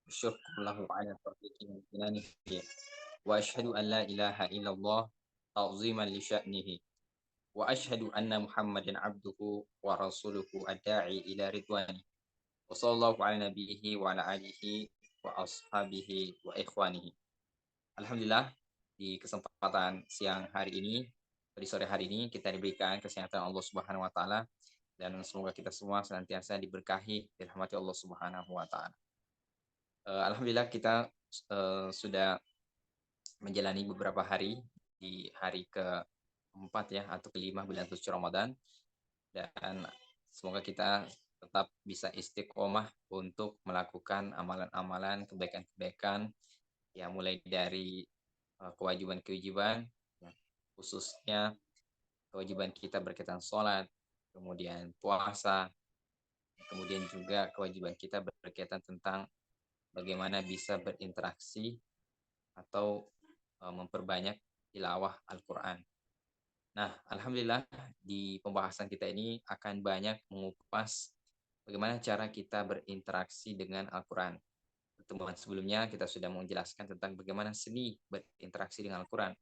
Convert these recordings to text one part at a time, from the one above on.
الشكر له على توفيقه وامتنانه وأشهد أن لا إله إلا الله تعظيما لشأنه وأشهد أن محمدا عبده ورسوله الداعي إلى رضوانه وصلى الله على نبيه وعلى آله وأصحابه وإخوانه. Alhamdulillah, di kesempatan siang hari ini, di sore hari ini kita diberikan kesehatan Allah Subhanahu wa taala dan semoga kita semua senantiasa diberkahi dirahmati Allah Subhanahu wa taala. Alhamdulillah kita sudah menjalani beberapa hari di hari keempat ya atau kelima bulan suci Ramadan, dan semoga kita tetap bisa istiqomah untuk melakukan amalan-amalan kebaikan-kebaikan ya, mulai dari kewajiban-kewajiban ya, khususnya kewajiban kita berkaitan sholat, kemudian puasa, kemudian juga kewajiban kita berkaitan tentang bagaimana bisa berinteraksi atau memperbanyak tilawah Al-Quran. Nah, alhamdulillah di pembahasan kita ini akan banyak mengupas bagaimana cara kita berinteraksi dengan Al-Quran. Pertemuan sebelumnya kita sudah menjelaskan tentang bagaimana seni berinteraksi dengan Al-Quran.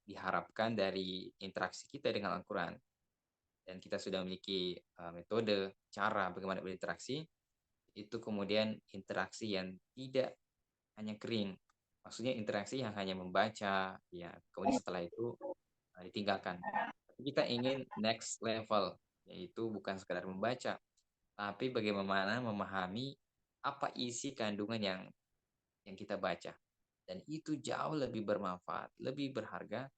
Diharapkan dari interaksi kita dengan Al-Quran, dan kita sudah memiliki metode, cara bagaimana berinteraksi, itu kemudian interaksi yang tidak hanya kering. Maksudnya interaksi yang hanya membaca, ya, kemudian setelah itu ditinggalkan. Tapi kita ingin next level, yaitu bukan sekadar membaca, tapi bagaimana memahami apa isi kandungan yang kita baca. Dan itu jauh lebih bermanfaat, lebih berharga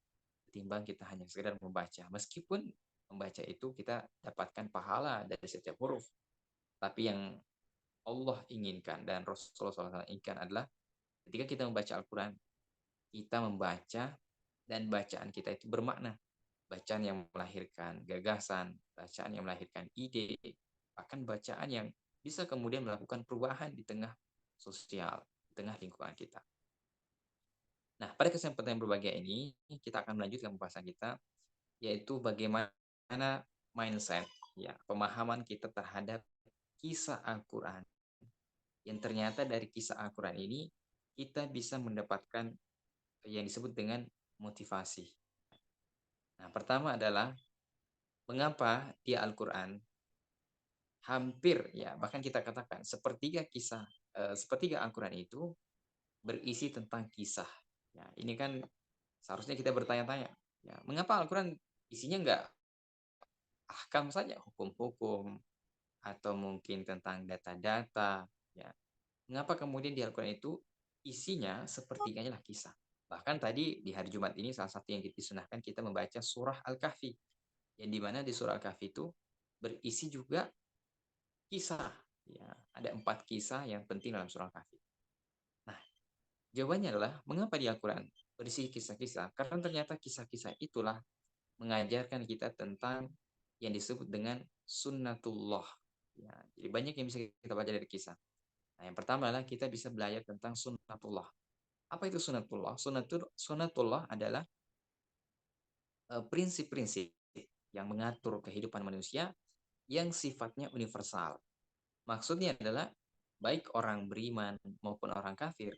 ketimbang kita hanya sekedar membaca. Meskipun membaca itu kita dapatkan pahala dari setiap huruf, tapi yang Allah inginkan dan Rasulullah SAW inginkan adalah ketika kita membaca Al-Quran, kita membaca dan bacaan kita itu bermakna. Bacaan yang melahirkan gagasan, bacaan yang melahirkan ide, bahkan bacaan yang bisa kemudian melakukan perubahan di tengah sosial, di tengah lingkungan kita. Nah, pada kesempatan yang berbahagia ini, kita akan melanjutkan pembahasan kita, yaitu bagaimana mindset, ya, pemahaman kita terhadap kisah Al-Quran. Yang ternyata dari kisah Al-Quran ini, kita bisa mendapatkan yang disebut dengan motivasi. Nah, pertama adalah mengapa di Al-Quran hampir, ya, bahkan kita katakan sepertiga Al-Quran itu berisi tentang kisah. Ya, ini kan seharusnya kita bertanya-tanya, ya, mengapa Al-Quran isinya nggak ahkam saja, hukum-hukum, atau mungkin tentang data-data, ya. Mengapa kemudian di Al-Quran itu isinya sepertiganya lah kisah. Bahkan tadi di hari Jumat ini salah satu yang disunahkan kita membaca surah Al-Kahfi, yang dimana di surah Al-Kahfi itu berisi juga kisah. Ya, ada 4 kisah yang penting dalam surah Al-Kahfi. Nah, jawabannya adalah mengapa di Al-Quran berisi kisah-kisah? Karena ternyata kisah-kisah itulah mengajarkan kita tentang yang disebut dengan sunnatullah. Ya, jadi banyak yang bisa kita baca dari kisah. Nah, yang pertama adalah kita bisa belajar tentang sunnatullah. Apa itu sunnatullah? Sunnatullah adalah prinsip-prinsip yang mengatur kehidupan manusia yang sifatnya universal. Maksudnya adalah baik orang beriman maupun orang kafir,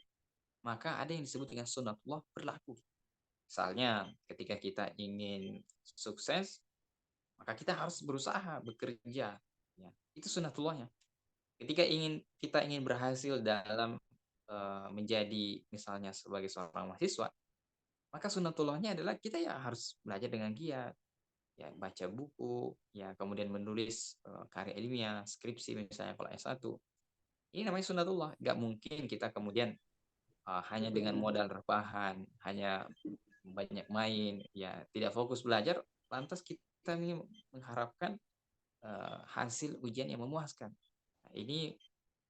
maka ada yang disebut dengan sunnatullah berlaku. Misalnya ketika kita ingin sukses, maka kita harus berusaha, bekerja. Ya, itu sunnatullahnya. Ketika kita ingin berhasil dalam menjadi misalnya sebagai seorang mahasiswa, maka sunnatullahnya adalah kita ya harus belajar dengan giat, ya, baca buku, ya, kemudian menulis karya ilmiah, skripsi misalnya kalau S1. Ini namanya sunnatullah. Nggak mungkin kita kemudian hanya dengan modal rebahan, hanya banyak main, ya, tidak fokus belajar, lantas kita ini mengharapkan hasil ujian yang memuaskan. Nah, ini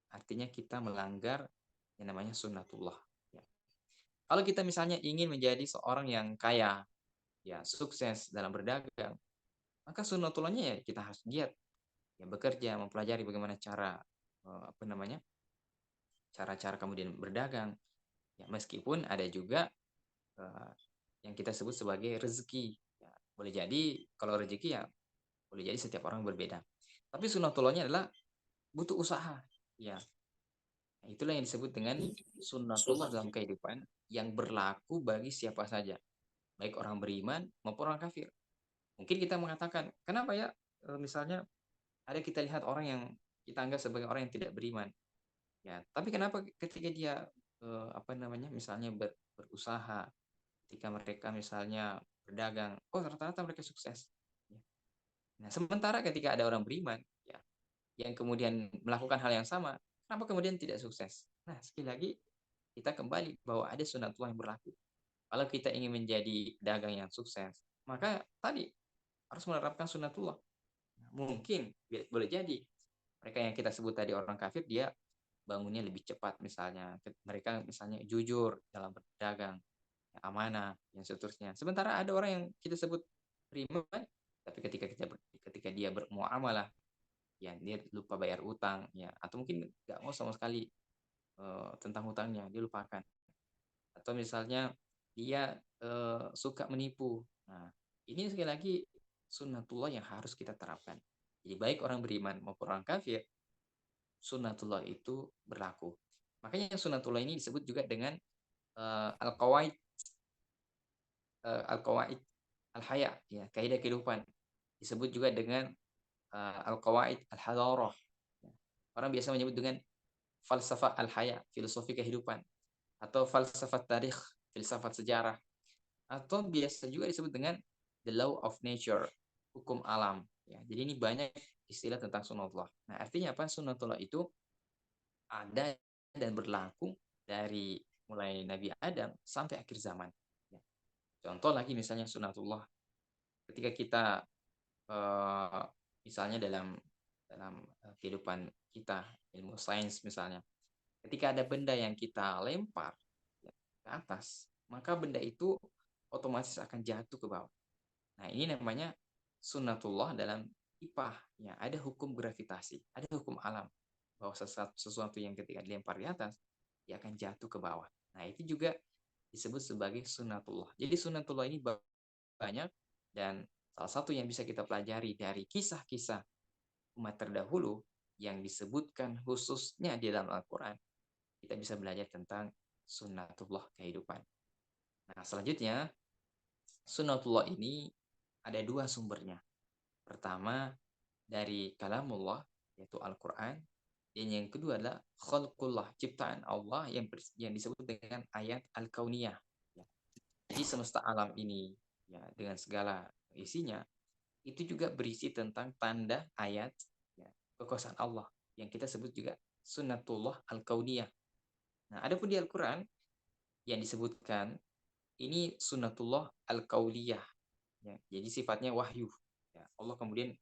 artinya kita melanggar yang namanya sunnatullah. Ya. Kalau kita misalnya ingin menjadi seorang yang kaya, ya, sukses dalam berdagang, maka sunnatullahnya ya kita harus giat, ya, bekerja, mempelajari bagaimana cara apa namanya, cara-cara kemudian berdagang. Ya, meskipun ada juga uh, yang kita sebut sebagai rezeki. Ya, boleh jadi kalau rezeki ya boleh jadi setiap orang berbeda. Tapi sunnatullahnya adalah butuh usaha. Ya, Nah, itulah yang disebut dengan sunnatullah dalam kehidupan yang berlaku bagi siapa saja, baik orang beriman maupun orang kafir. Mungkin kita mengatakan, kenapa ya misalnya ada kita lihat orang yang kita anggap sebagai orang yang tidak beriman, ya, tapi kenapa ketika dia apa namanya, misalnya berusaha, ketika mereka misalnya berdagang, oh rata-rata mereka sukses. Ya. Nah, sementara ketika ada orang beriman, ya, yang kemudian melakukan hal yang sama, kenapa kemudian tidak sukses? Nah, sekali lagi kita kembali bahwa ada sunatullah yang berlaku. Kalau kita ingin menjadi dagang yang sukses, maka tadi harus menerapkan sunatullah. Mungkin boleh jadi mereka yang kita sebut tadi orang kafir, dia bangunnya lebih cepat misalnya. Mereka misalnya jujur dalam berdagang, amanah, yang seterusnya. Sementara ada orang yang kita sebut beriman, tapi ketika dia bermuamalah, ya dia lupa bayar utang, ya, atau mungkin nggak mau sama sekali tentang hutangnya, dia lupakan. Atau misalnya dia suka menipu. Nah, ini sekali lagi sunnatullah yang harus kita terapkan. Jadi baik orang beriman maupun orang kafir, sunnatullah itu berlaku. Makanya sunnatullah ini disebut juga dengan al-qawaid al-qawaid al-haya, ya, kaidah kehidupan. Disebut juga dengan al-qawaid al-hadarah. Ya. Orang biasa menyebut dengan falsafah al-haya, filosofi kehidupan, atau falsafah tarikh, filsafat sejarah, atau biasa juga disebut dengan the law of nature, hukum alam. Ya, jadi ini banyak istilah tentang sunatullah. Nah, artinya apa? Sunatullah itu ada dan berlaku dari mulai Nabi Adam sampai akhir zaman. Ya. Contoh lagi misalnya sunatullah ketika kita eh, misalnya dalam dalam kehidupan kita, ilmu sains misalnya, ketika ada benda yang kita lempar, ya, ke atas, maka benda itu otomatis akan jatuh ke bawah. Nah, ini namanya sunnatullah dalam IPA. Ya, ada hukum gravitasi, ada hukum alam, bahwa sesuatu yang ketika dilempar di atas, dia akan jatuh ke bawah. Nah, itu juga disebut sebagai sunnatullah. Jadi sunnatullah ini banyak, dan salah satu yang bisa kita pelajari dari kisah-kisah umat terdahulu yang disebutkan khususnya di dalam Al-Quran, kita bisa belajar tentang sunnatullah kehidupan. Nah, selanjutnya, sunnatullah ini ada dua sumbernya. Pertama, dari kalamullah, yaitu Al-Quran. Dan yang kedua adalah khalqullah, ciptaan Allah yang disebut dengan ayat Al-Kauniyah. Ya. Jadi semesta alam ini, ya, dengan segala isinya, itu juga berisi tentang tanda ayat, ya, kekuasaan Allah, yang kita sebut juga sunnatullah Al-Kauniyah. Nah, adapun di Al-Quran yang disebutkan, ini sunnatullah Al-Kauliyah. Ya. Jadi sifatnya wahyu. Ya. Allah kemudian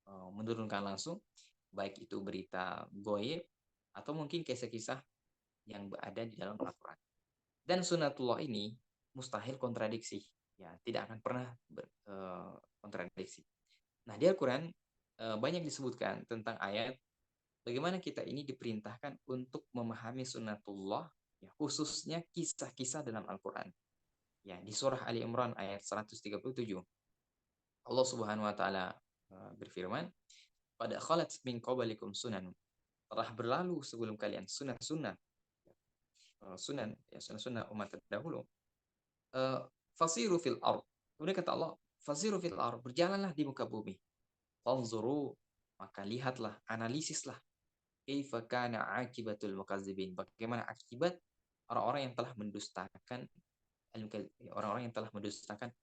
menurunkan langsung, baik itu berita goib atau mungkin kisah-kisah yang ada di dalam Al-Quran. Dan sunatullah ini mustahil kontradiksi, ya, tidak akan pernah kontradiksi. Nah, di Al-Quran banyak disebutkan tentang ayat bagaimana kita ini diperintahkan untuk memahami sunatullah, ya, khususnya kisah-kisah dalam Al-Quran. Ya, di surah Ali Imran ayat 137, Allah Subhanahu wa taala berfirman, pada khalat min qablikum sunan, telah berlalu sebelum kalian sunnah-sunnah, sunan, ya, sunnah-sunnah umat terdahulu. Fasiru fil ard, kemudian kata Allah, fasiru fil ard, berjalanlah di muka bumi, fanzuru, maka lihatlah, analisislah, kaifa kana akibatul mukazzibin, bagaimana akibat orang-orang yang telah mendustakan orang-orang yang telah mendustakan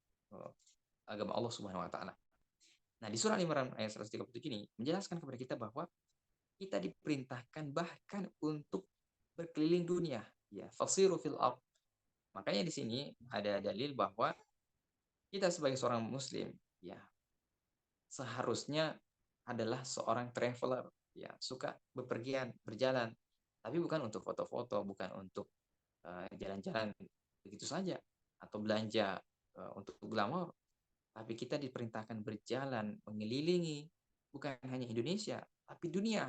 agama Allah Subhanahu wa taala. Nah, di surah Al-Imran ayat 137 ini menjelaskan kepada kita bahwa kita diperintahkan bahkan untuk berkeliling dunia, ya, fasiru fil ard. Makanya di sini ada dalil bahwa kita sebagai seorang muslim, ya, seharusnya adalah seorang traveler, ya, suka bepergian, berjalan, tapi bukan untuk foto-foto, bukan untuk jalan-jalan begitu saja, atau belanja untuk glamor, tapi kita diperintahkan berjalan mengelilingi bukan hanya Indonesia, tapi dunia.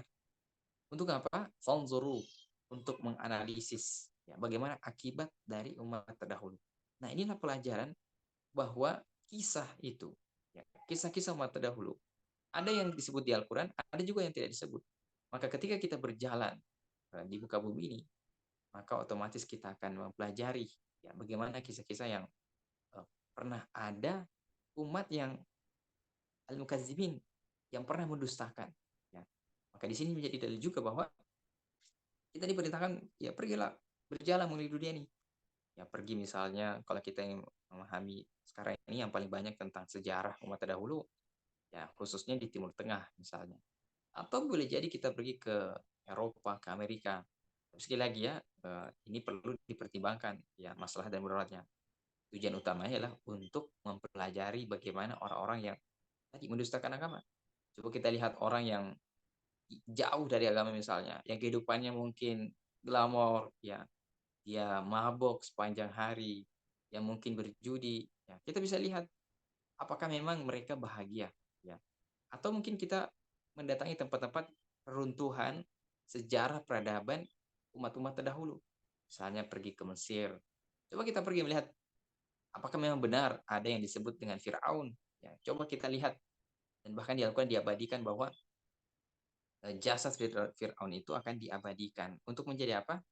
Untuk apa? Fanzuru, untuk menganalisis, ya, bagaimana akibat dari umat terdahulu. Nah, inilah pelajaran bahwa kisah itu, ya, kisah-kisah umat terdahulu, ada yang disebut di Al-Quran, ada juga yang tidak disebut. Maka ketika kita berjalan di muka bumi ini, maka otomatis kita akan mempelajari ya bagaimana kisah-kisah yang eh, pernah ada umat yang al-mukazzibin, yang pernah mendustakan. Ya. Maka di sini menjadi dalil juga bahwa kita diperintahkan ya pergilah berjalan menuju dunia ini. Ya pergi misalnya kalau kita yang memahami sekarang ini yang paling banyak tentang sejarah umat terdahulu, ya khususnya di Timur Tengah misalnya. Atau boleh jadi kita pergi ke Eropa, ke Amerika. Sekali lagi ya, ini perlu dipertimbangkan ya masalah dan mudaratnya. Tujuan utamanya adalah untuk mempelajari bagaimana orang-orang yang tadi mendustakan agama. Coba kita lihat orang yang jauh dari agama misalnya, yang kehidupannya mungkin glamor, ya dia mabok sepanjang hari, yang mungkin berjudi, ya kita bisa lihat apakah memang mereka bahagia, ya. Atau mungkin kita mendatangi tempat-tempat reruntuhan sejarah peradaban umat-umat terdahulu. Misalnya pergi ke Mesir. Coba kita pergi melihat apakah memang benar ada yang disebut dengan Firaun. Ya, coba kita lihat dan bahkan diabadikan bahwa jasad Firaun itu akan diabadikan untuk menjadi apa?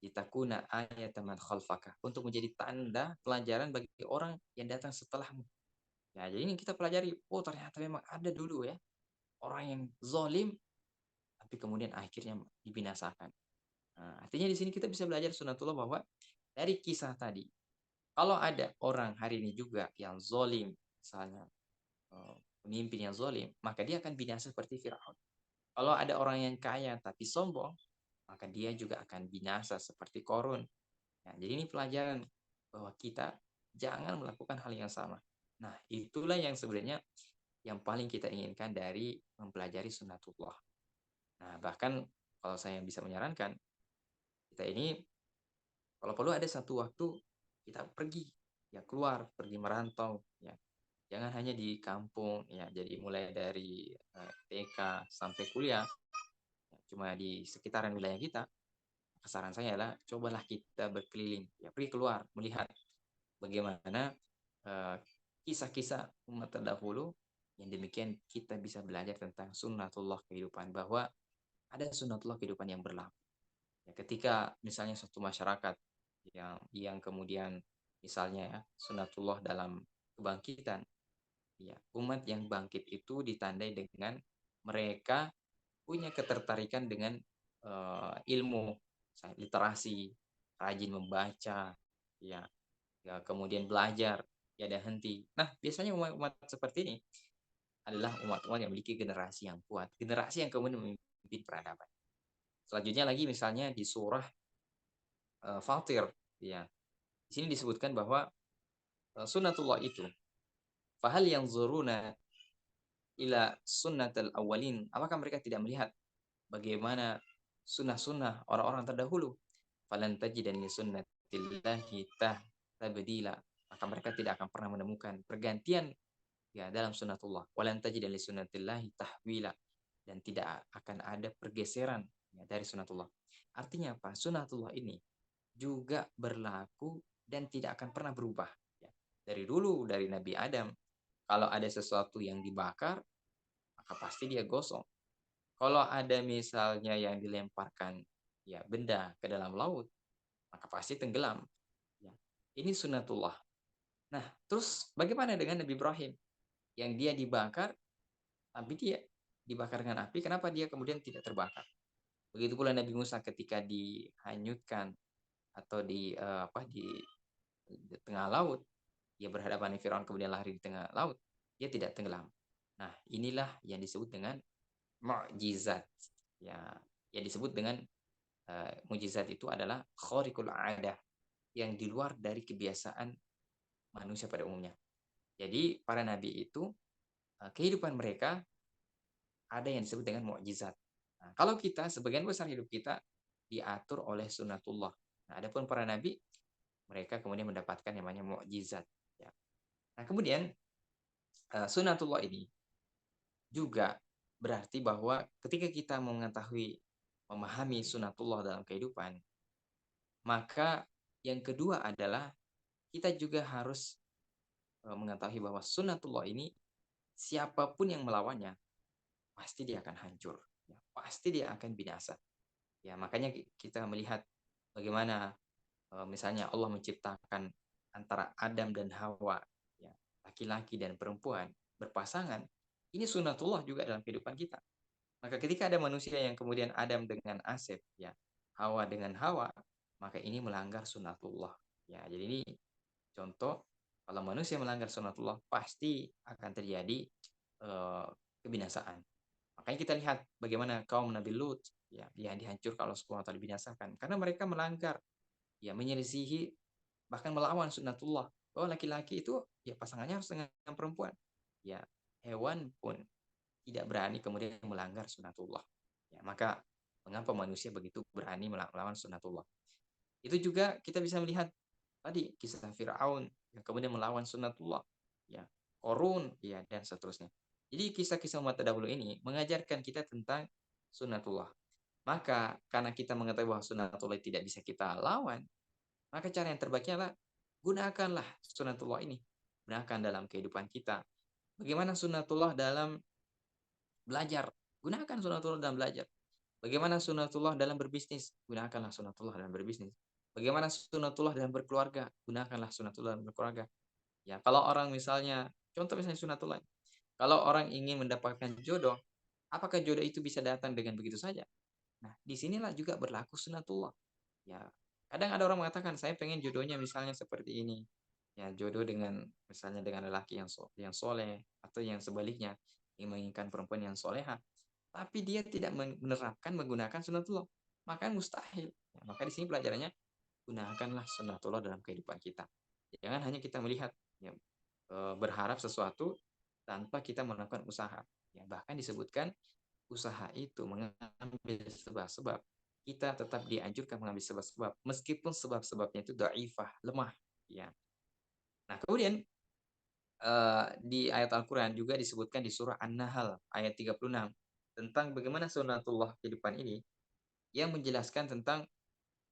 Litakuna ayatan man khalfaka, untuk menjadi tanda pelajaran bagi orang yang datang setelahmu. Ya, jadi ini kita pelajari, oh ternyata memang ada dulu ya orang yang zalim tapi kemudian akhirnya dibinasakan. Nah, artinya di sini kita bisa belajar sunatullah bahwa dari kisah tadi, kalau ada orang hari ini juga yang zalim, misalnya pemimpin yang zalim, maka dia akan binasa seperti Firaun. Kalau ada orang yang kaya tapi sombong, maka dia juga akan binasa seperti Korun. Nah, jadi ini pelajaran bahwa kita jangan melakukan hal yang sama. Nah, itulah yang sebenarnya yang paling kita inginkan dari mempelajari sunatullah. Nah, bahkan kalau saya bisa menyarankan, kita ini kalau perlu ada satu waktu kita pergi, ya keluar, pergi merantau, ya. Jangan hanya di kampung, ya. Jadi mulai dari TK sampai kuliah, ya, cuma di sekitaran wilayah kita. Saran saya adalah cobalah kita berkeliling, ya pergi keluar, melihat bagaimana eh, kisah-kisah umat terdahulu yang demikian kita bisa belajar tentang sunnatullah kehidupan, bahwa ada sunnatullah kehidupan yang berlaku. Ya, ketika misalnya suatu masyarakat yang kemudian misalnya ya sunnatullah dalam kebangkitan, ya umat yang bangkit itu ditandai dengan mereka punya ketertarikan dengan ilmu, literasi, rajin membaca, ya, ya kemudian belajar ya ada henti. Nah biasanya umat-umat seperti ini adalah umat-umat yang memiliki generasi yang kuat, generasi yang kemudian memimpin peradaban. Selanjutnya lagi misalnya di surah Fatir, ya. Di sini disebutkan bahwa sunnatullah itu, fahal yang zuruna ila sunnatul awalin, apakah mereka tidak melihat bagaimana sunnah-sunnah orang-orang terdahulu? Falan tajidan li sunnatillahi tabdila, maka mereka tidak akan pernah menemukan pergantian ya dalam sunnatullah. Walan tajidan li sunnatillahi tahwila, dan tidak akan ada pergeseran ya, dari sunnatullah. Artinya apa? Sunnatullah ini juga berlaku dan tidak akan pernah berubah. Ya. Dari dulu, dari Nabi Adam, kalau ada sesuatu yang dibakar, maka pasti dia gosong. Kalau ada misalnya yang dilemparkan ya benda ke dalam laut, maka pasti tenggelam. Ya. Ini sunnatullah. Nah, terus bagaimana dengan Nabi Ibrahim? Yang dia dibakar, tapi dia dibakar dengan api, kenapa dia kemudian tidak terbakar? Begitu pula Nabi Musa ketika dihanyutkan atau di tengah laut, dia berhadapan dengan Firaun kemudian lari di tengah laut, dia tidak tenggelam. Nah, inilah yang disebut dengan mukjizat. Ya, yang disebut dengan mukjizat itu adalah khariqul adah, yang di luar dari kebiasaan manusia pada umumnya. Jadi para nabi itu kehidupan mereka ada yang disebut dengan mukjizat. Nah, kalau kita sebagian besar hidup kita diatur oleh sunnatullah. Nah, adapun para nabi mereka kemudian mendapatkan yang namanya mukjizat. Ya. Nah, kemudian sunnatullah ini juga berarti bahwa ketika kita mengetahui, memahami sunnatullah dalam kehidupan, maka yang kedua adalah kita juga harus mengetahui bahwa sunnatullah ini siapapun yang melawannya pasti dia akan hancur, ya, pasti dia akan binasa. Ya, makanya kita melihat bagaimana misalnya Allah menciptakan antara Adam dan Hawa, ya, laki-laki dan perempuan berpasangan. Ini sunatullah juga dalam kehidupan kita. Maka ketika ada manusia yang kemudian Adam dengan Asep, ya, Hawa dengan Hawa, maka ini melanggar sunatullah. Ya, jadi ini contoh kalau manusia melanggar sunatullah pasti akan terjadi eh, kebinasaan. Makanya kita lihat bagaimana kaum Nabi Lut, ya, yang dihancurkan Allah Subhanahu wa taala dibinasakan karena mereka melanggar, ya, menyelisihi, bahkan melawan sunatullah. Bahwa laki-laki itu ya pasangannya harus dengan perempuan. Ya, hewan pun tidak berani kemudian melanggar sunatullah. Ya, maka mengapa manusia begitu berani melawan sunatullah? Itu juga kita bisa melihat tadi kisah Firaun yang kemudian melawan sunatullah, ya, Korun, ya, dan seterusnya. Jadi kisah-kisah umat terdahulu ini mengajarkan kita tentang sunatullah. Maka karena kita mengetahui bahwa sunatullah tidak bisa kita lawan, maka cara yang terbaiknya adalah gunakanlah sunatullah ini. Gunakan dalam kehidupan kita. Bagaimana sunatullah dalam belajar? Gunakan sunatullah dalam belajar. Bagaimana sunatullah dalam berbisnis? Gunakanlah sunatullah dalam berbisnis. Bagaimana sunatullah dalam berkeluarga? Gunakanlah sunatullah dalam berkeluarga. Ya, kalau orang misalnya, contoh misalnya sunatullah. Kalau orang ingin mendapatkan jodoh, apakah jodoh itu bisa datang dengan begitu saja? Nah, disinilah juga berlaku sunatullah. Ya, kadang ada orang mengatakan saya pengen jodohnya misalnya seperti ini. Ya, jodoh dengan misalnya dengan lelaki yang soleh atau yang sebaliknya yang menginginkan perempuan yang soleha, tapi dia tidak menerapkan menggunakan sunatullah, maka mustahil. Ya, maka di sini pelajarannya gunakanlah sunatullah dalam kehidupan kita. Jangan hanya kita melihat, ya, berharap sesuatu tanpa kita melakukan usaha. Ya, bahkan disebutkan usaha itu mengambil sebab-sebab, kita tetap dianjurkan mengambil sebab-sebab meskipun sebab-sebabnya itu dhaifah, lemah, ya. Nah, kemudian di ayat Al-Qur'an juga disebutkan di surah An-Nahl ayat 36 tentang bagaimana sunatullah kehidupan ini yang menjelaskan tentang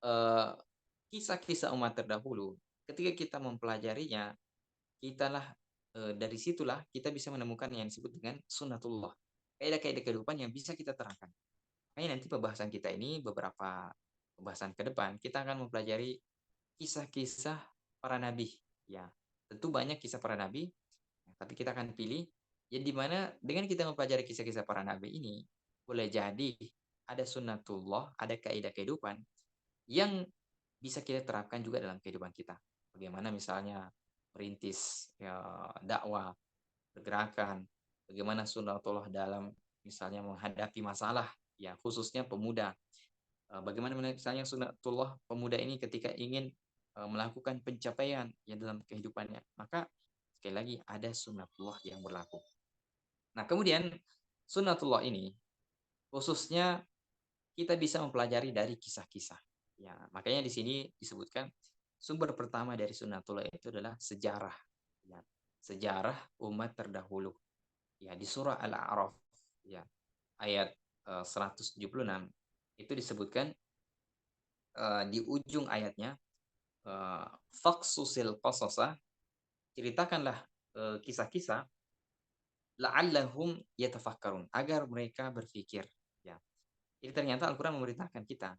eh, kisah-kisah umat terdahulu. Ketika kita mempelajarinya, kitalah dari situlah kita bisa menemukan yang disebut dengan sunatullah. Kaidah-kaidah kehidupan yang bisa kita terangkan. Makanya nanti pembahasan kita ini beberapa pembahasan ke depan kita akan mempelajari kisah-kisah para nabi. Ya, tentu banyak kisah para nabi, tapi kita akan pilih yang dimana dengan kita mempelajari kisah-kisah para nabi ini boleh jadi ada sunnatullah, ada kaidah kehidupan yang bisa kita terapkan juga dalam kehidupan kita. Bagaimana misalnya merintis, ya, dakwah, pergerakan, bagaimana sunnatullah dalam misalnya menghadapi masalah, ya, khususnya pemuda. Bagaimana misalnya sunnatullah pemuda ini ketika ingin melakukan pencapaian yang dalam kehidupannya, maka sekali lagi ada sunnatullah yang berlaku. Nah, kemudian sunnatullah ini khususnya kita bisa mempelajari dari kisah-kisah. Ya, makanya di sini disebutkan sumber pertama dari sunnatullah itu adalah sejarah. Ya, sejarah umat terdahulu. Ya, di surah Al-A'raf, ya, ayat 176 itu disebutkan di ujung ayatnya, faksusil qasasa, ceritakanlah kisah-kisah la'allahum yatafakkarun, agar mereka berpikir, ya. Jadi ternyata Al-Qur'an memerintahkan kita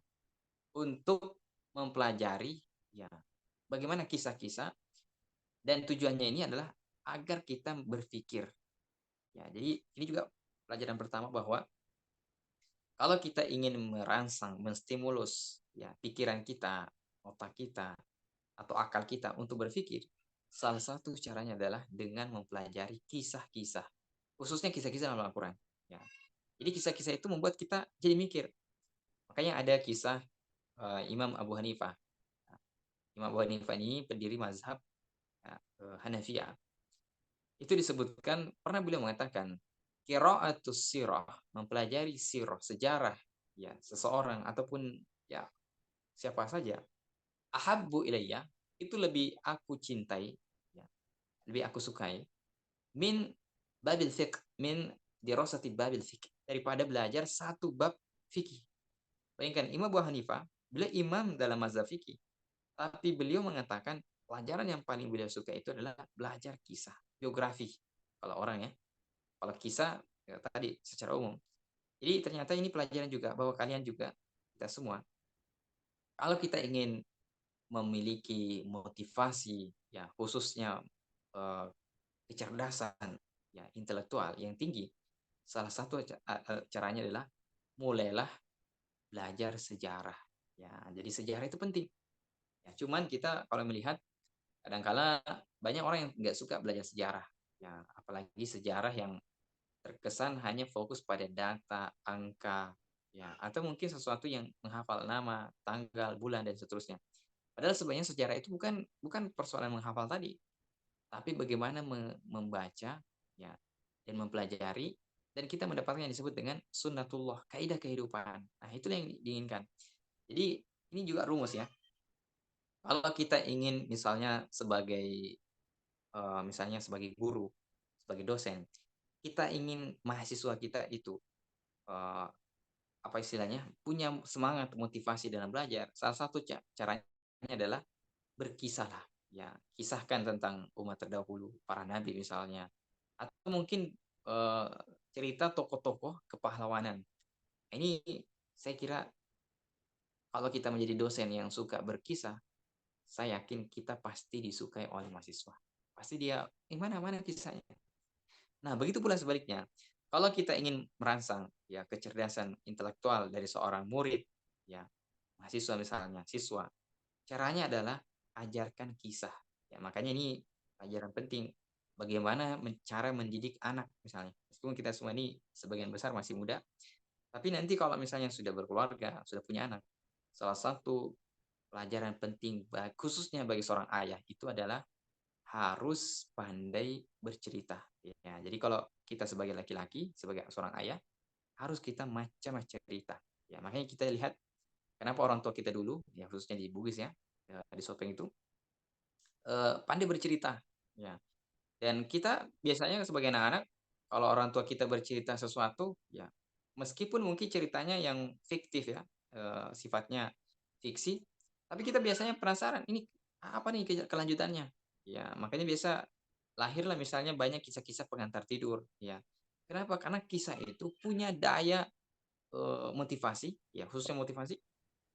untuk mempelajari, ya, bagaimana kisah-kisah, dan tujuannya ini adalah agar kita berpikir. Ya, jadi ini juga pelajaran pertama bahwa kalau kita ingin merangsang, menstimulus, ya, pikiran kita, otak kita, atau akal kita untuk berpikir, salah satu caranya adalah dengan mempelajari kisah-kisah, khususnya kisah-kisah dalam Al-Quran. Ya. Jadi kisah-kisah itu membuat kita jadi mikir. Makanya ada kisah Imam Abu Hanifah. Imam Abu Hanifah ini pendiri mazhab, ya, Hanafiyah. Itu disebutkan pernah beliau mengatakan qiraatus sirah, mempelajari sirah, sejarah, ya, seseorang ataupun, ya, siapa saja, ahabbu ilayya, itu lebih aku cintai, ya, lebih aku sukai, min babil fiqh, min dirasati babil fiqh, daripada belajar satu bab fikih. Bayangkan Imam Abu Hanifah, beliau imam dalam mazhab fikih, tapi beliau mengatakan pelajaran yang paling beliau suka itu adalah belajar kisah, biografi. Kalau orang, ya, kalau kisah, ya, tadi secara umum. Jadi ternyata ini pelajaran juga bahwa kalian juga, kita kita semua, kalau kita ingin memiliki motivasi, ya khususnya eh, kecerdasan, ya intelektual yang tinggi, salah satu caranya adalah mulailah belajar sejarah. Ya, jadi sejarah itu penting. Ya, cuman kita kalau melihat kadangkala banyak orang yang nggak suka belajar sejarah. Ya, apalagi sejarah yang terkesan hanya fokus pada data, angka, ya, atau mungkin sesuatu yang menghafal nama, tanggal, bulan dan seterusnya. Padahal sebenarnya sejarah itu bukan bukan persoalan menghafal tadi, tapi bagaimana membaca, ya, dan mempelajari dan kita mendapatkan yang disebut dengan sunnatullah, kaidah kehidupan. Nah, itulah yang diinginkan. Jadi ini juga rumus ya. Kalau kita ingin misalnya sebagai misalnya sebagai guru, sebagai dosen, kita ingin mahasiswa kita itu eh, apa istilahnya punya semangat motivasi dalam belajar. Salah satu caranya adalah berkisahlah, ya kisahkan tentang umat terdahulu, para nabi misalnya, atau mungkin eh, cerita tokoh-tokoh kepahlawanan. Ini saya kira kalau kita menjadi dosen yang suka berkisah, saya yakin kita pasti disukai oleh mahasiswa. Pasti dia, mana kisahnya? Nah, begitu pula sebaliknya. Kalau kita ingin merangsang ya kecerdasan intelektual dari seorang murid, ya mahasiswa misalnya, siswa, caranya adalah ajarkan kisah. Ya, makanya ini pelajaran penting. Bagaimana cara mendidik anak misalnya. Meskipun kita semua ini sebagian besar masih muda, tapi nanti kalau misalnya sudah berkeluarga, sudah punya anak, salah satu pelajaran penting khususnya bagi seorang ayah itu adalah harus pandai bercerita. Ya, jadi kalau kita sebagai laki-laki, sebagai seorang ayah, harus kita macam-macam cerita. Ya, makanya kita lihat kenapa orang tua kita dulu, ya khususnya di Bugis ya, di Sopeng itu pandai bercerita. Ya, dan kita biasanya sebagai anak-anak, kalau orang tua kita bercerita sesuatu, ya meskipun mungkin ceritanya yang fiktif ya, sifatnya fiksi, tapi kita biasanya penasaran, ini apa nih kelanjutannya? Ya, makanya biasa lahirlah misalnya banyak kisah-kisah pengantar tidur, ya. Kenapa? Karena kisah itu punya daya motivasi, ya khususnya motivasi,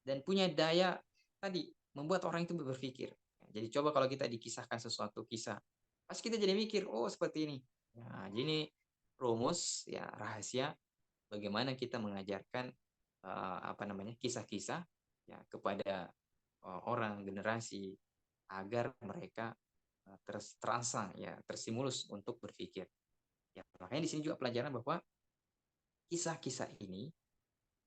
dan punya daya tadi membuat orang itu berpikir. Jadi coba kalau kita dikisahkan sesuatu kisah, pasti kita jadi mikir, oh seperti ini. Nah, jadi rumus ya rahasia bagaimana kita mengajarkan apa namanya kisah-kisah ya kepada orang generasi agar mereka terangsang ya terstimulus untuk berpikir. Ya, makanya di sini juga pelajaran bahwa kisah-kisah ini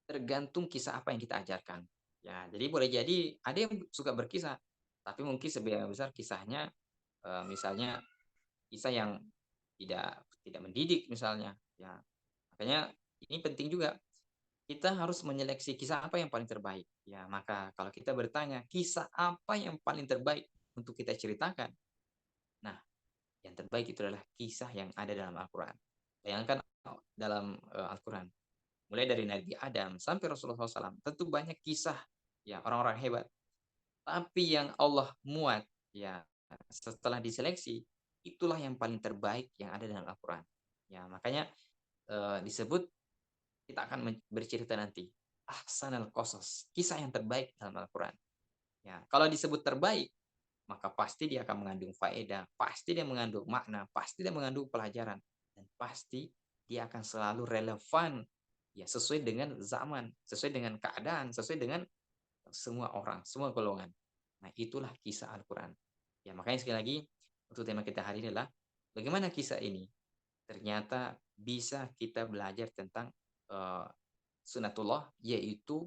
tergantung kisah apa yang kita ajarkan. Ya, jadi boleh jadi ada yang suka berkisah, tapi mungkin sebagian besar kisahnya misalnya kisah yang tidak tidak mendidik misalnya. Ya, makanya ini penting juga. Kita harus menyeleksi kisah apa yang paling terbaik. Ya, maka kalau kita bertanya, kisah apa yang paling terbaik untuk kita ceritakan? Nah, yang terbaik itu adalah kisah yang ada dalam Al-Quran. Bayangkan dalam Al-Quran, mulai dari Nabi Adam sampai Rasulullah SAW, tentu banyak kisah ya orang-orang hebat. Tapi yang Allah muat ya setelah diseleksi, itulah yang paling terbaik yang ada dalam Al-Quran. Ya, makanya disebut kita akan bercerita nanti ahsanal qasas, kisah yang terbaik dalam Al-Quran. Ya, kalau disebut terbaik, maka pasti dia akan mengandung faedah, pasti dia mengandung makna, pasti dia mengandung pelajaran, dan pasti dia akan selalu relevan ya sesuai dengan zaman, sesuai dengan keadaan, sesuai dengan semua orang, semua golongan. Nah, itulah kisah Al-Quran. Ya, makanya sekali lagi untuk tema kita hari ini adalah bagaimana kisah ini ternyata bisa kita belajar tentang uh, sunatullah, yaitu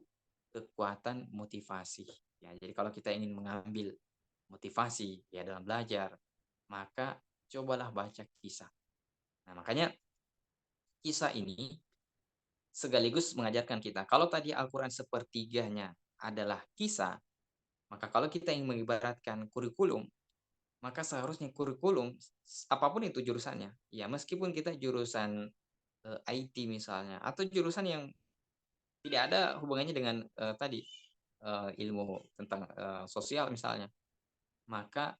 kekuatan motivasi. Ya, jadi kalau kita ingin mengambil motivasi ya dalam belajar, maka cobalah baca kisah. Nah, makanya kisah ini sekaligus mengajarkan kita. Kalau tadi Al-Quran sepertiganya adalah kisah, maka kalau kita ingin mengibaratkan kurikulum, maka seharusnya kurikulum apapun itu jurusannya, ya meskipun kita jurusan IT misalnya, atau jurusan yang tidak ada hubungannya dengan tadi ilmu tentang sosial misalnya, maka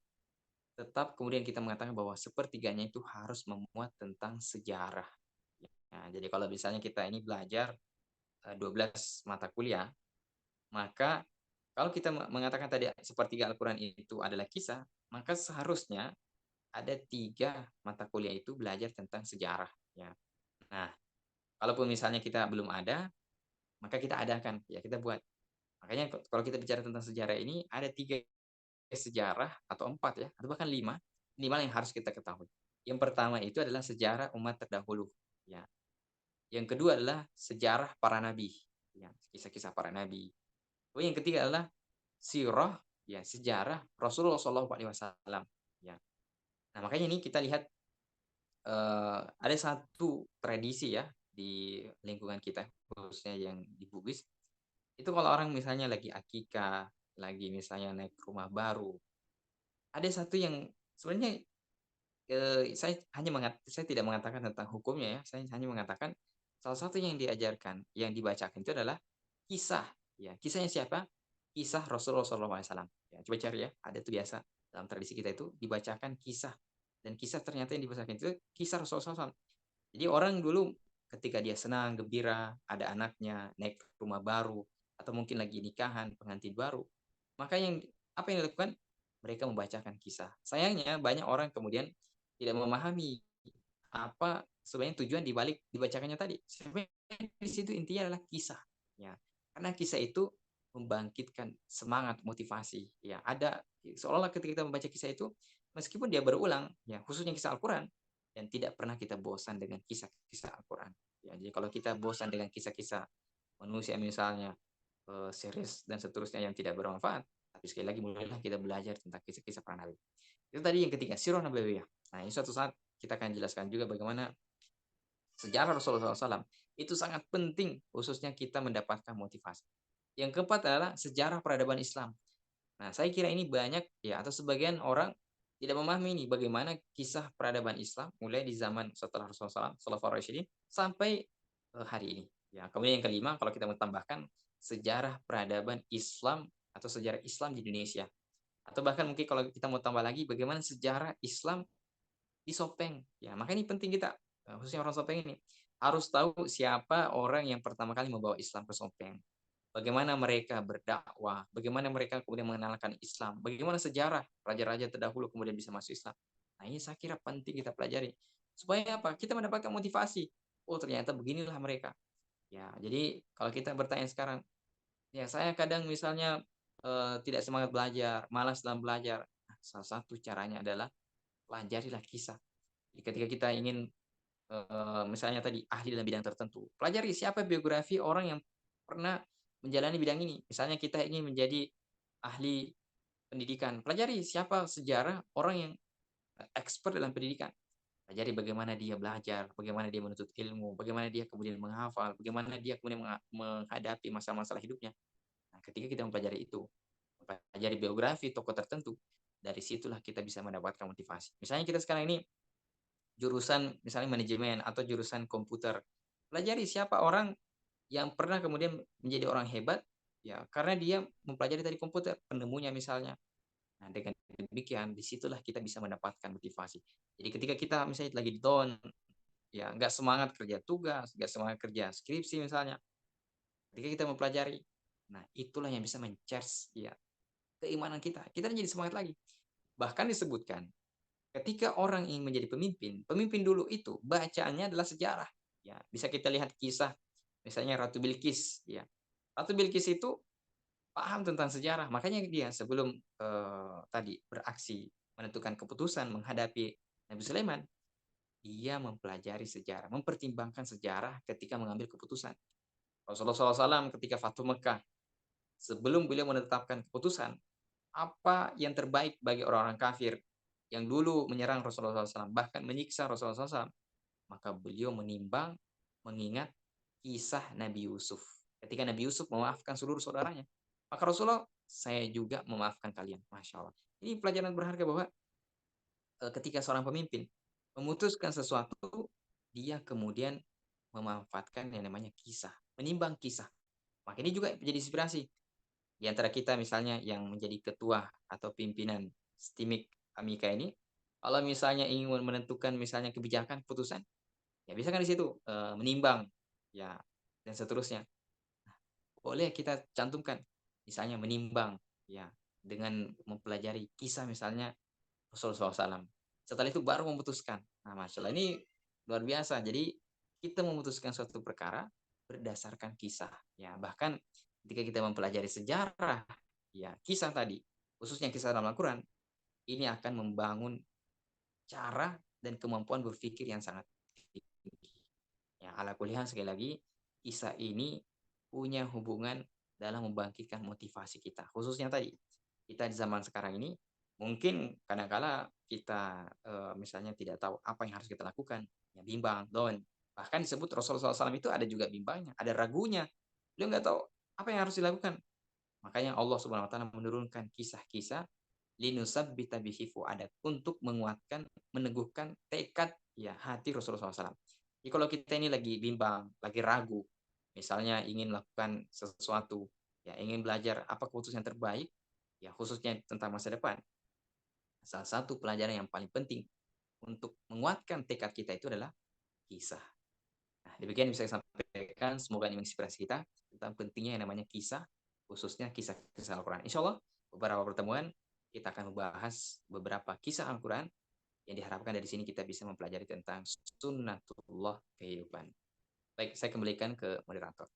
tetap kemudian kita mengatakan bahwa sepertiganya itu harus memuat tentang sejarah. Nah, jadi kalau misalnya kita ini belajar 12 mata kuliah, Maka kalau kita mengatakan tadi sepertiga Al-Quran itu adalah kisah, maka seharusnya ada 3 mata kuliah itu belajar tentang sejarah, ya. Nah, kalaupun misalnya kita belum ada, maka kita adakan, ya kita buat. Makanya kalau kita bicara tentang sejarah ini, ada 3 sejarah atau 4 ya, atau bahkan 5 minimal yang harus kita ketahui. Yang pertama itu adalah sejarah umat terdahulu, ya. Yang kedua adalah sejarah para nabi, ya, kisah-kisah para nabi. Lalu yang ketiga adalah sirah, ya, sejarah Rasulullah SAW, ya. Nah, makanya ini kita lihat, ada satu tradisi ya di lingkungan kita, khususnya yang di Bugis, itu kalau orang misalnya lagi akikah, lagi misalnya naik rumah baru, ada satu yang sebenarnya, saya tidak mengatakan tentang hukumnya ya, saya hanya mengatakan salah satu yang diajarkan, yang dibacakan itu adalah kisah, ya. Kisahnya siapa? Kisah Rasulullah SAW, ya. Coba cari ya, ada itu biasa dalam tradisi kita itu dibacakan kisah, dan kisah ternyata yang dibacakan itu kisah Rasulullah SAW. Jadi orang dulu ketika dia senang, gembira, ada anaknya, naik rumah baru, atau mungkin lagi nikahan, pengantin baru, maka apa yang dilakukan? Mereka membacakan kisah. Sayangnya banyak orang kemudian tidak memahami apa sebenarnya tujuan dibalik dibacakannya tadi. Sebenarnya di situ intinya adalah kisah, ya. Karena kisah itu membangkitkan semangat, motivasi, ya. Ada seolah-olah ketika kita membaca kisah itu, meskipun dia berulang, ya, khususnya kisah Al-Quran, dan tidak pernah kita bosan dengan kisah-kisah Al-Quran. Ya, jadi kalau kita bosan dengan kisah-kisah manusia misalnya, series dan seterusnya yang tidak bermanfaat, tapi sekali lagi mulailah kita belajar tentang kisah-kisah para nabi. Itu tadi yang ketiga, sirah nabawiyah. Nah, ini suatu saat kita akan jelaskan juga bagaimana sejarah Rasulullah SAW itu sangat penting, khususnya kita mendapatkan motivasi. Yang keempat adalah sejarah peradaban Islam. Nah, saya kira ini banyak ya, atau sebagian orang tidak memahami ini bagaimana kisah peradaban Islam mulai di zaman setelah Rasulullah SAW, Khulafaur Rasyidin, sampai hari ini. Ya, kemudian yang kelima, kalau kita mau tambahkan sejarah peradaban Islam atau sejarah Islam di Indonesia. Atau bahkan mungkin kalau kita mau tambah lagi bagaimana sejarah Islam di Sopeng. Ya, makanya ini penting kita, khususnya orang Sopeng ini, harus tahu siapa orang yang pertama kali membawa Islam ke Sopeng. Bagaimana mereka berdakwah, bagaimana mereka kemudian mengenalkan Islam, bagaimana sejarah raja-raja terdahulu kemudian bisa masuk Islam. Nah, ini saya kira penting kita pelajari. Supaya apa? Kita mendapatkan motivasi. Oh, ternyata beginilah mereka. Ya, jadi kalau kita bertanya sekarang, ya saya kadang misalnya tidak semangat belajar, malas dalam belajar. Nah, salah satu caranya adalah pelajarilah kisah. Jadi ketika kita ingin misalnya tadi ahli dalam bidang tertentu, pelajari siapa biografi orang yang pernah menjalani bidang ini. Misalnya kita ingin menjadi ahli pendidikan, pelajari siapa sejarah orang yang expert dalam pendidikan. Pelajari bagaimana dia belajar, bagaimana dia menuntut ilmu, bagaimana dia kemudian menghafal, bagaimana dia kemudian menghadapi masalah-masalah hidupnya. Nah, ketika kita mempelajari itu, mempelajari biografi tokoh tertentu, dari situlah kita bisa mendapatkan motivasi. Misalnya kita sekarang ini jurusan misalnya manajemen atau jurusan komputer. Pelajari siapa orang yang pernah kemudian menjadi orang hebat, ya karena dia mempelajari tadi komputer, penemunya misalnya. Nah, dengan demikian disitulah kita bisa mendapatkan motivasi. Jadi ketika kita misalnya lagi down, ya nggak semangat kerja tugas, nggak semangat kerja skripsi misalnya, ketika kita mempelajari, nah itulah yang bisa men-charge ya keimanan kita. Kita jadi semangat lagi. Bahkan disebutkan ketika orang ingin menjadi pemimpin, pemimpin dulu itu bacaannya adalah sejarah. Ya, bisa kita lihat kisah misalnya Ratu Bilqis, ya. Ratu Bilqis itu paham tentang sejarah, makanya dia sebelum tadi beraksi menentukan keputusan menghadapi Nabi Sulaiman, dia mempelajari sejarah, mempertimbangkan sejarah ketika mengambil keputusan. Rasulullah SAW ketika Fathu Mekah, sebelum beliau menetapkan keputusan, apa yang terbaik bagi orang-orang kafir yang dulu menyerang Rasulullah SAW, bahkan menyiksa Rasulullah SAW, maka beliau menimbang, mengingat kisah Nabi Yusuf. Ketika Nabi Yusuf memaafkan seluruh saudaranya, maka Rasulullah, saya juga memaafkan kalian. Masya Allah. Ini pelajaran berharga bahwa ketika seorang pemimpin memutuskan sesuatu, dia kemudian memanfaatkan yang namanya kisah, menimbang kisah. Maka ini juga menjadi inspirasi di antara kita misalnya yang menjadi ketua atau pimpinan STIMIK Amika ini, kalau misalnya ingin menentukan misalnya kebijakan, keputusan, ya bisa kan di situ menimbang, ya dan seterusnya. Boleh kita cantumkan. misalnya menimbang ya dengan mempelajari kisah misalnya Rasulullah SAW. Setelah itu baru memutuskan. Nah, Masya Allah ini luar biasa. Jadi kita memutuskan suatu perkara berdasarkan kisah. Ya, bahkan ketika kita mempelajari sejarah, ya kisah tadi, khususnya kisah dalam Al-Quran, ini akan membangun cara dan kemampuan berpikir yang sangat tinggi. Ya, ala kuliah sekali lagi, kisah ini punya hubungan dalam membangkitkan motivasi kita. Khususnya tadi, kita di zaman sekarang ini, mungkin kadang-kala kita misalnya tidak tahu apa yang harus kita lakukan, ya bimbang, down. Bahkan disebut Rasulullah SAW itu ada juga bimbangnya, ada ragunya. Dia nggak tahu apa yang harus dilakukan. Makanya Allah Subhanahu Wa Taala menurunkan kisah-kisah linusabbita bihi fuadak untuk menguatkan, meneguhkan tekad ya hati Rasulullah SAW. Jadi kalau kita ini lagi bimbang, lagi ragu, misalnya ingin melakukan sesuatu, ya ingin belajar apa keputusan yang terbaik, ya khususnya tentang masa depan. Salah satu pelajaran yang paling penting untuk menguatkan tekad kita itu adalah kisah. Nah, demikian bisa saya sampaikan. Semoga ini menginspirasi kita tentang pentingnya yang namanya kisah, khususnya kisah-kisah Al-Quran. Insya Allah, beberapa pertemuan kita akan membahas beberapa kisah Al-Quran yang diharapkan dari sini kita bisa mempelajari tentang sunnatullah kehidupan. Baik, saya kembalikan ke moderator.